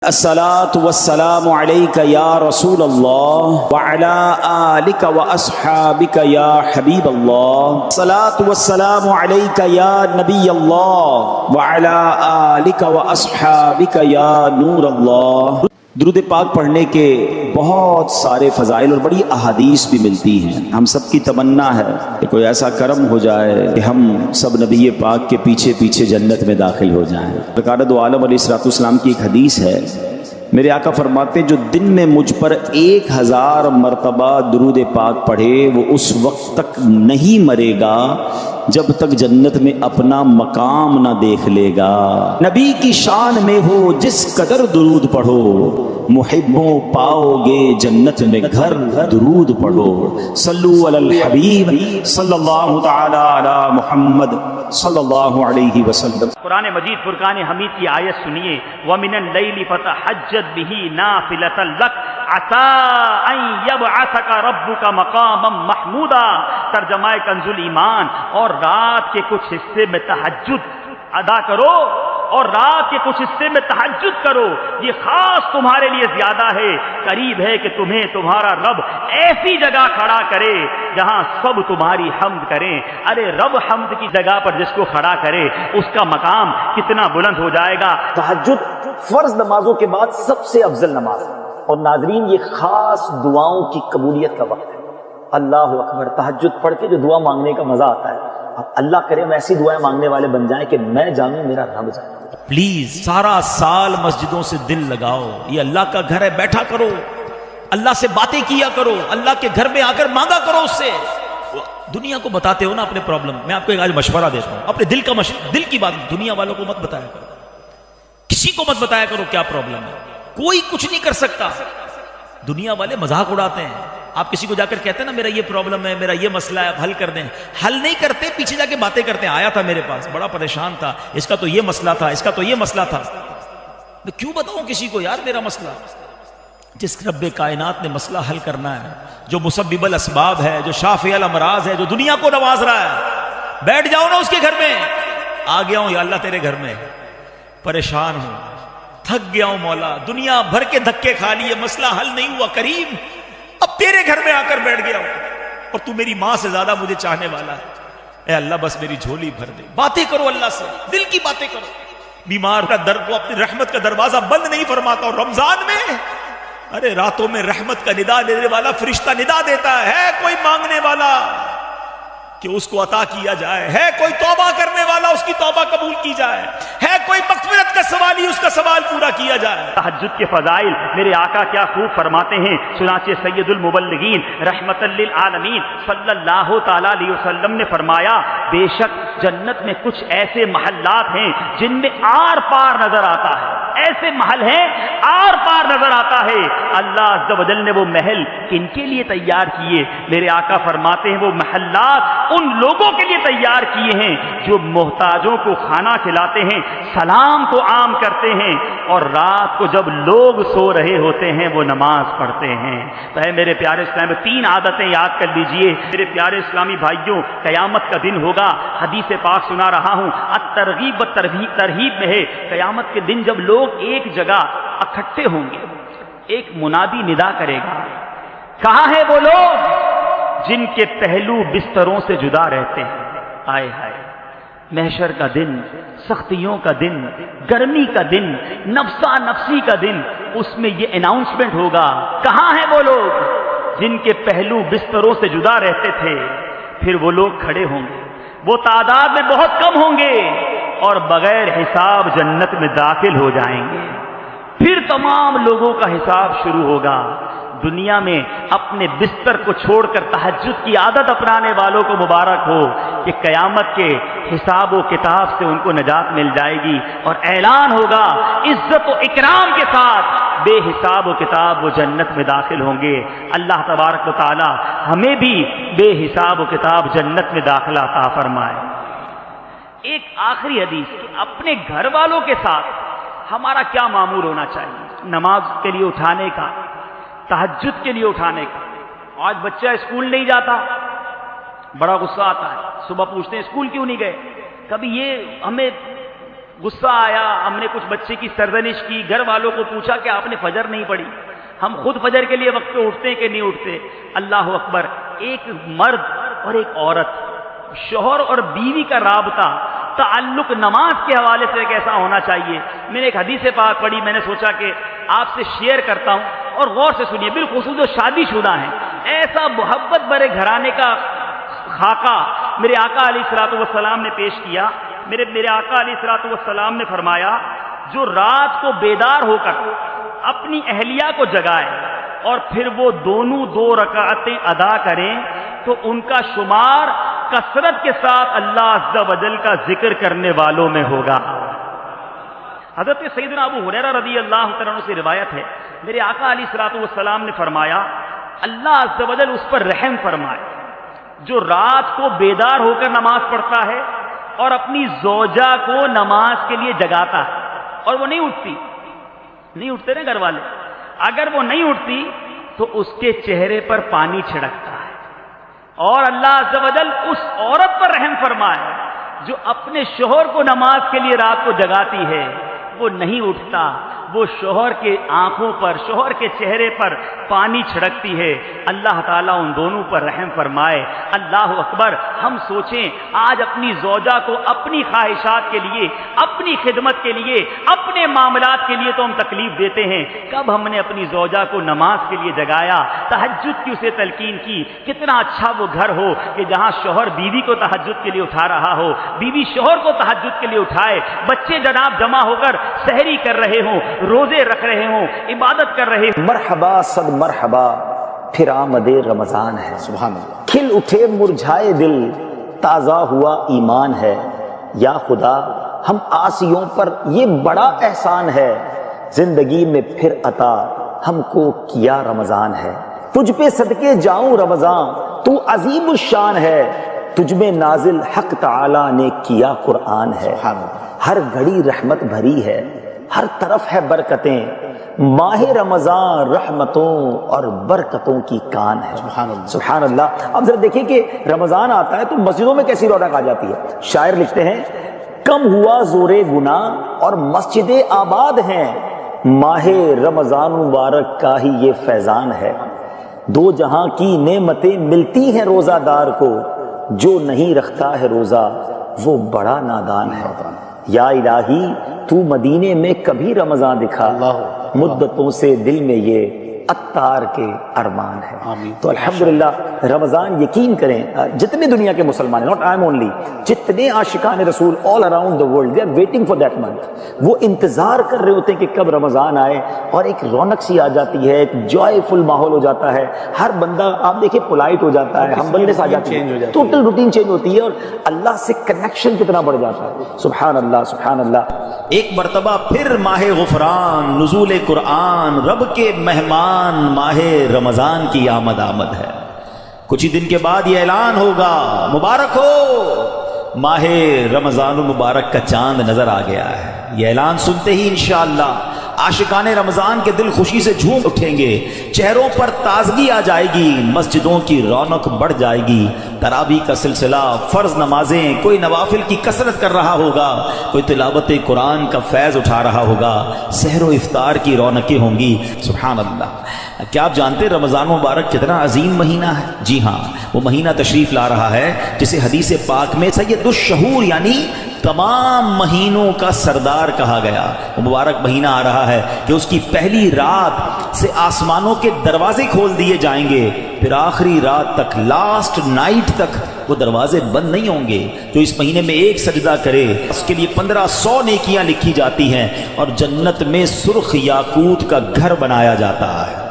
الصلاۃ والسلام علیک یا رسول اللہ وعلی آلک واصحابک یا حبیب اللہ، الصلاۃ والسلام علیک یا نبی اللہ وعلی آلک واصحابک یا نور اللہ۔ درود پاک پڑھنے کے بہت سارے فضائل اور بڑی احادیث بھی ملتی ہیں۔ ہم سب کی تمنا ہے کہ کوئی ایسا کرم ہو جائے کہ ہم سب نبی پاک کے پیچھے پیچھے جنت میں داخل ہو جائیں۔ سرکار دو عالم علیہ الصلوۃ والسلام کی ایک حدیث ہے، میرے آقا فرماتے جو دن میں مجھ پر 1000 مرتبہ درود پاک پڑھے وہ اس وقت تک نہیں مرے گا جب تک جنت میں اپنا مقام نہ دیکھ لے گا۔ نبی کی شان میں ہو جس قدر درود پڑھو، محبوں پاؤ گے جنت میں گھر، درود پڑھو۔ صلو علی الحبیب صلی اللہ تعالی علی محمد صلی اللہ علیہ وسلم۔ قرآن مجید فرقان حمید کی آیت سنیے، وَمِنَ اللَّيْلِ فَتَحَجَّدْ بِهِ نَافِلَةً لَكَ عَسَىٰ أَن يَبْعَثَكَ رَبُّكَ مَقَامًا مَحْمُودًا۔ ترجمہ کنز الایمان، اور رات کے کچھ حصے میں تہجد ادا کرو، اور رات کے کچھ حصے میں تہجد کرو، یہ خاص تمہارے لیے زیادہ ہے، قریب ہے کہ تمہیں تمہارا رب ایسی جگہ کھڑا کرے جہاں سب تمہاری حمد کریں۔ ارے رب حمد کی جگہ پر جس کو کھڑا کرے اس کا مقام کتنا بلند ہو جائے گا۔ تہجد فرض نمازوں کے بعد سب سے افضل نماز ہے، اور ناظرین یہ خاص دعاؤں کی قبولیت کا وقت ہے۔ اللہ اکبر، تہجد پڑھ کے جو دعا مانگنے کا مزہ آتا ہے، اب اللہ کرے ہم ایسی دعائیں مانگنے والے بن جائیں کہ میں جانوں میرا رب جانے۔ پلیز سارا سال مسجدوں سے دل لگاؤ، یہ اللہ کا گھر ہے، بیٹھا کرو، اللہ سے باتیں کیا کرو، اللہ کے گھر میں آ کر مانگا کرو اس سے۔ دنیا کو بتاتے ہو نا اپنے پرابلم، میں آپ کو ایک آج مشورہ دیتا ہوں، اپنے دل کا دل کی بات دنیا والوں کو مت بتایا کرو، کسی کو مت بتایا کرو کیا پرابلم ہے، کوئی کچھ نہیں کر سکتا۔ دنیا والے مذاق اڑاتے ہیں، آپ کسی کو جا کر کہتے ہیں نا میرا یہ پرابلم ہے، میرا یہ مسئلہ ہے، آپ حل کر دیں، حل نہیں کرتے، پیچھے جا کے باتیں کرتے ہیں، آیا تھا میرے پاس بڑا پریشان تھا، اس کا تو یہ مسئلہ تھا، اس کا تو یہ مسئلہ تھا۔ میں کیوں بتاؤں کسی کو یار میرا مسئلہ؟ جس رب کائنات نے مسئلہ حل کرنا ہے، جو مسبب الاسباب ہے، جو شافع الامراض ہے، جو دنیا کو نواز رہا ہے، بیٹھ جاؤ نا اس کے گھر میں۔ آ گیا ہوں یا اللہ تیرے گھر میں، پریشان ہوں، تھک گیا ہوں مولا، دنیا بھر کے دھکے کھا لیے، مسئلہ حل نہیں ہوا، کریم اب تیرے گھر میں آ کر بیٹھ گیا ہوں، اور تو میری ماں سے زیادہ مجھے چاہنے والا ہے، اے اللہ بس میری جھولی بھر دے۔ باتیں کرو اللہ سے، دل کی باتیں کرو۔ بیمار کا در کو اپنی رحمت کا دروازہ بند نہیں فرماتا، اور رمضان میں ارے راتوں میں رحمت کا ندا دینے والا فرشتہ ندا دیتا ہے کوئی مانگنے والا کہ اس کو عطا کیا جائے، ہے کوئی توبہ کرنے والا اس کی توبہ قبول کی جائے، ہے کوئی مغفرت کا سوالی اس کا سوال پورا کیا جائے۔ تہجد کے فضائل میرے آقا کیا خوب فرماتے ہیں، چنانچہ سید المبلغین رحمت للعالمین صلی اللہ تعالی علیہ وسلم نے فرمایا، بے شک جنت میں کچھ ایسے محلات ہیں جن میں آر پار نظر آتا ہے، ایسے محل ہیں آر پار نظر آتا ہے۔ اللہ عز و جل نے وہ محل کن کے لیے تیار کیے؟ میرے آقا فرماتے ہیں وہ محلات ان لوگوں کے لیے تیار کیے ہیں جو محتاجوں کو کھانا کھلاتے ہیں، سلام کو عام کرتے ہیں، اور رات کو جب لوگ سو رہے ہوتے ہیں وہ نماز پڑھتے ہیں۔ تو اے میرے پیارے اسلام، 3 عادتیں یاد کر لیجئے میرے پیارے اسلامی بھائیوں، قیامت کا دن ہوگا، حدیث پاک سنا رہا ہوں، الترغیب و ترہیب میں ہے، قیامت کے دن جب لوگ ایک جگہ اکٹھے ہوں گے، ایک منادی ندا کرے گا، کہاں ہے وہ لوگ جن کے پہلو بستروں سے جدا رہتے ہیں؟ آئے ہائے، محشر کا دن، سختیوں کا دن، گرمی کا دن، نفسا نفسی کا دن، اس میں یہ اناؤنسمنٹ ہوگا، کہاں ہیں وہ لوگ جن کے پہلو بستروں سے جدا رہتے تھے؟ پھر وہ لوگ کھڑے ہوں گے، وہ تعداد میں بہت کم ہوں گے، اور بغیر حساب جنت میں داخل ہو جائیں گے۔ پھر تمام لوگوں کا حساب شروع ہوگا۔ دنیا میں اپنے بستر کو چھوڑ کر تہجد کی عادت اپنانے والوں کو مبارک ہو کہ قیامت کے حساب و کتاب سے ان کو نجات مل جائے گی، اور اعلان ہوگا عزت و اکرام کے ساتھ بے حساب و کتاب وہ جنت میں داخل ہوں گے۔ اللہ تبارک و تعالی ہمیں بھی بے حساب و کتاب جنت میں داخلہ عطا فرمائے۔ ایک آخری حدیث، اپنے گھر والوں کے ساتھ ہمارا کیا معمول ہونا چاہیے نماز کے لیے اٹھانے کا، تہجد کے لیے اٹھانے کا۔ آج بچہ اسکول نہیں جاتا، بڑا غصہ آتا ہے، صبح پوچھتے ہیں اسکول کیوں نہیں گئے؟ کبھی یہ ہمیں गुस्सा आया, हमने कुछ बच्चे की सरजनिश की, घर वालों को पूछा कि आपने फजर नहीं पढ़ी, हम खुद फजर के लिए वक्त पे उठते हैं कि नहीं उठते। अल्लाह अकबर, एक मर्द और एक औरत, शौहर और बीवी का राबता, ताल्लुक नमाज के हवाले से कैसा होना चाहिए। मैंने एक हदीस पाक पढ़ी, मैंने सोचा कि आपसे शेयर करता हूं और गौर से सुनिए। बिलखुसूस जो शादीशुदा हैं, ऐसा मोहब्बत भरे घराने का खाका मेरे आका अलैहिस्सलातु वस्सलाम ने पेश किया। मेरे आका अलैहिस्सलातु वस्सलाम ने फरमाया, जो रात को बेदार होकर अपनी अहलिया को जगाए और फिर वो दोनों 2 रकातें अदा करें तो उनका शुमार कसरत के साथ अल्लाह अज़्ज़ा वजल का जिक्र करने वालों में होगा। हज़रत सैयदना अबू हुरैरा रज़ी अल्लाह तआला अन्हु से रिवायत है, मेरे आका अलैहिस्सलातु वस्सलाम ने फरमाया, अल्लाह अज़्ज़ा वजल उस पर रहम फरमाए जो रात को बेदार होकर नमाज पढ़ता है और अपनी ज़ौजा को नमाज के लिए जगाता है और वो नहीं उठते ना घर वाले, अगर वो नहीं उठती तो उसके चेहरे पर पानी छिड़कता है। और अल्लाह अज़्ज़ा वजल उस औरत पर रहम फरमाए जो अपने शोहर को नमाज के लिए रात को जगाती है, वो नहीं उठता, वो शोहर के आंखों पर, शोहर के चेहरे पर पानी छिड़कती है। अल्लाह ताला उन दोनों पर रहम फरमाए। अल्लाह अकबर, हम सोचें आज अपनी ज़ौजा को अपनी ख्वाहिशात के लिए, अपनी खिदमत के लिए, अपने मामलात के लिए तो हम तकलीफ देते हैं, कब हमने अपनी ज़ौजा को नमाज के लिए जगाया, तहज्जुद की उसे तलकीन की। कितना अच्छा वो घर हो कि जहां शोहर बीवी को तहज्जुद के लिए उठा रहा हो, बीवी शोहर को तहज्जुद के लिए उठाए, बच्चे जनाब जमा होकर सहरी कर रहे हों, रोजे रख रहे हों, इबादत कर रहे हों। मरहबा सद मरहबा, फिर आमदे रमजान है। सुभान अल्लाह। खिल उठे मुरझाए दिल, ताजा हुआ ईमान है। या खुदा, हम आसियों पर ये बड़ा एहसान है, जिंदगी में फिर अता हमको किया रमजान है। तुझ पे सदके जाऊं रमजान, तू अजीम शान है, तुझ में नाजिल हक ताला ने किया कुरान है। हर घड़ी रहमत भरी है, हर तरफ है बरकतें, माहे रमजान रहमतों और बरकतों की कान है। सुभान अल्लाह। अब जरा देखिए कि रमजान आता है तो मस्जिदों में कैसी रौनक आ जाती है। शायर लिखते हैं, कम हुआ जोरे गुना और मस्जिदें आबाद हैं, माहे रमजान मुबारक का ही ये फैजान है। दो जहां की नेमतें मिलती हैं रोजादार को, जो नहीं रखता है रोजा वो बड़ा नादान है। या इलाही, तू मदीने में कभी रमजान दिखा, मुद्दतों से दिल में ये अत्तार के अरमान है। तो अल्हम्दुलिल्लाह रमजान, यकीन करें जितने दुनिया के मुसलमान हैं, नॉट आई एम ओनली, जितने आशिकान रसूल all around the world, they are waiting for that month. वो इंतजार कर रहे होते हैं कि कब रमजान आए और एक रौनक सी आ जाती है, एक जॉयफुल माहौल हो जाता है। हर बंदा आप देखिए पोलाइट हो जाता है, हम्बलनेस आ जाती है, टोटल रूटीन चेंज होती है और अल्लाह से कनेक्शन कितना बढ़ जाता है। सुभान अल्लाह, सुभान अल्लाह। एक मर्तबा फिर माहे गुफरान, नुज़ूल कुरान, रब के मेहमान माहे रमजान की आमद है। कुछ ही दिन के बाद ये ऐलान होगा, मुबारक हो, माहे रमजान मुबारक का चांद नजर आ गया है। ये ऐलान सुनते ही इंशाअल्लाह आशिकाने रमजान के दिल खुशी से झूम उठेंगे, चेहरों पर ताजगी आ जाएगी, मस्जिदों की रौनक बढ़ जाएगी। तरावी का सिलसिला, फर्ज नमाजें, कोई नवाफिल की कसरत कर रहा होगा, कोई तिलावत कुरान का फैज उठा रहा होगा, सहरो इफ्तार की रौनकें होंगी। सुभान अल्लाह। क्या आप जानते हैं रमजान मुबारक कितना अजीम महीना है? जी हाँ, वो महीना तशरीफ ला रहा है जिसे हदीस पाक में सैयदुश शहूर यानी तमाम महीनों का सरदार कहा गया। वो मुबारक महीना आ रहा है कि उसकी पहली रात से आसमानों के दरवाजे खोल दिए जाएंगे, फिर आखिरी रात तक, लास्ट नाइट तक वो दरवाजे बंद नहीं होंगे। जो इस महीने में एक सजदा करे उसके लिए 1500 नेकियां लिखी जाती हैं और जन्नत में सुर्ख याकूत का घर बनाया जाता है।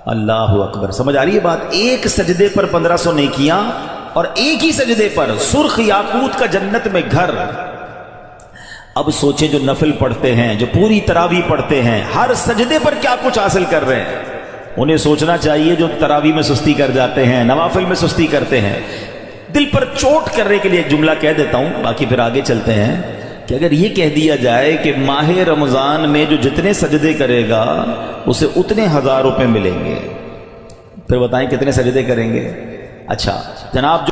अल्लाह अकबर। समझ आ रही है बात? एक सजदे पर 1500 नेकियां और एक ही सजदे पर सुर्ख याकूत का जन्नत में घर। अब सोचे जो नफिल पढ़ते हैं, जो पूरी तरावी पढ़ते हैं, हर सजदे पर क्या कुछ हासिल कर रहे हैं। उन्हें सोचना चाहिए जो तरावी में सुस्ती कर जाते हैं, नवाफिल में सुस्ती करते हैं। दिल पर चोट करने के लिए एक जुमला कह देता हूं, बाकी फिर आगे चलते हैं, कि अगर ये कह दिया जाए कि माहे रमजान में जो जितने सजदे करेगा उसे उतने 1000 रुपए मिलेंगे, फिर बताएं कितने सजदे करेंगे? अच्छा जनाब,